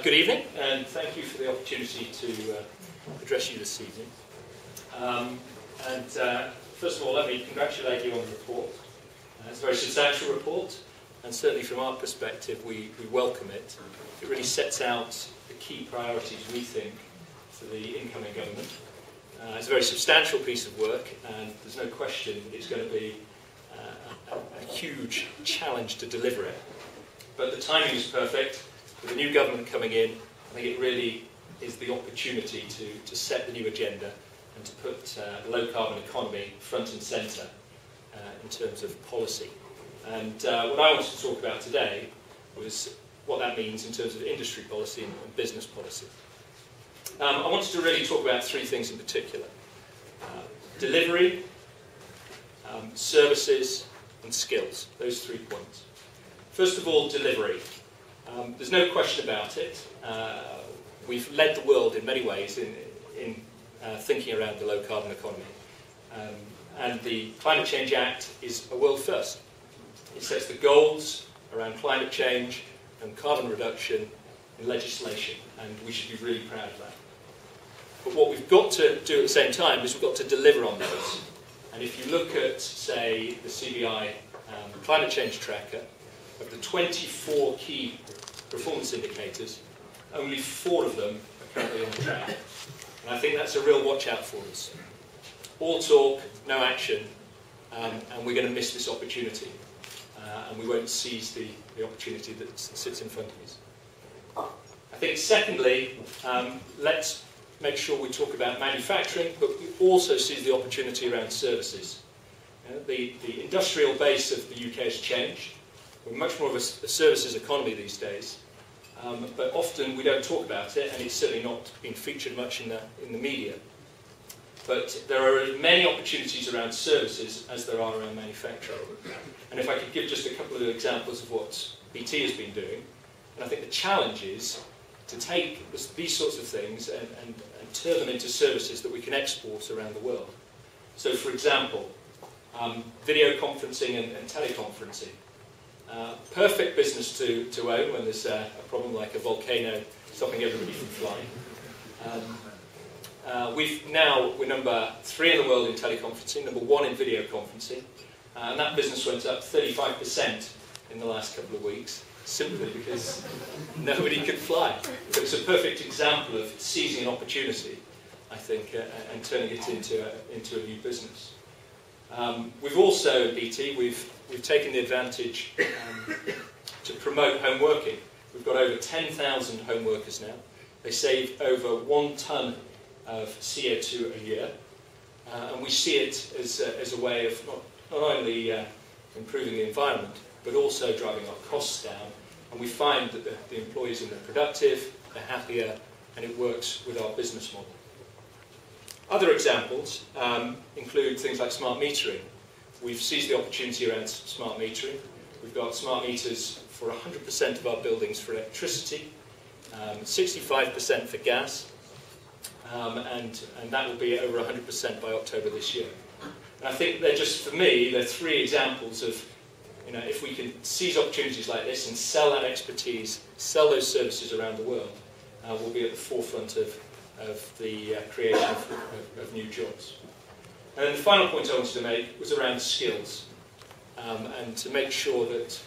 Good evening, and thank you for the opportunity to address you this evening. First of all, let me congratulate you on the report. It's a very substantial report, and certainly from our perspective, we welcome it. It really sets out the key priorities we think for the incoming government. It's a very substantial piece of work, and there's no question it's going to be a huge challenge to deliver it. But the timing is perfect. With the new government coming in, I think it really is the opportunity to set the new agenda and to put the low-carbon economy front and centre in terms of policy. And what I wanted to talk about today was what that means in terms of industry policy and business policy. I wanted to really talk about three things in particular. Delivery, services and skills, those 3 points. First of all, delivery. There's no question about it. We've led the world in many ways in thinking around the low-carbon economy. And the Climate Change Act is a world first. It sets the goals around climate change and carbon reduction in legislation, and we should be really proud of that. But what we've got to do at the same time is we've got to deliver on those. And if you look at, say, the CBI climate change tracker, of the 24 key performance indicators, only 4 of them are currently on track. And I think that's a real watch out for us. All talk, no action, and we're going to miss this opportunity. And we won't seize the opportunity that sits in front of us. I think secondly, let's make sure we talk about manufacturing, but we also seize the opportunity around services. The industrial base of the UK has changed. We're much more of a services economy these days, but often we don't talk about it, and it's certainly not been featured much in the media. But there are as many opportunities around services as there are around manufacturing. And if I could give just a couple of examples of what BT has been doing, and I think the challenge is to take these sorts of things and turn them into services that we can export around the world. So, for example, video conferencing and teleconferencing. Perfect business to own when there's a problem like a volcano stopping everybody from flying. We're number 3 in the world in teleconferencing, number 1 in video conferencing, and that business went up 35% in the last couple of weeks, simply because nobody could fly. But it's a perfect example of seizing an opportunity, I think, and turning it into a new business. We've also, at BT, we've taken the advantage to promote home working. We've got over 10,000 home workers now. They save over 1 tonne of CO2 a year, and we see it as a way of not only improving the environment, but also driving our costs down. And we find that the employees are more productive, they're happier, and it works with our business model. Other examples include things like smart metering. We've seized the opportunity around smart metering. We've got smart meters for 100% of our buildings for electricity, 65% for gas, and that will be over 100% by October this year. And I think they're just, for me, they're 3 examples of, if we can seize opportunities like this and sell that expertise, sell those services around the world, we'll be at the forefront of the creation of new jobs. And then the final point I wanted to make was around skills, and to make sure that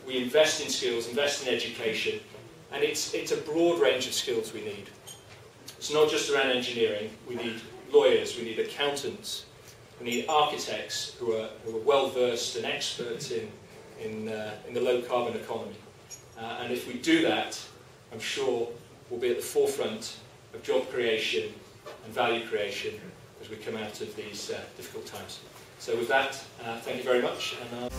we invest in skills, invest in education, and it's a broad range of skills we need. It's not just around engineering. We need lawyers, we need accountants, we need architects who are well versed and experts in the low carbon economy. And if we do that, I'm sure we'll be at the forefront of job creation and value creation as we come out of these difficult times. So with that, thank you very much. And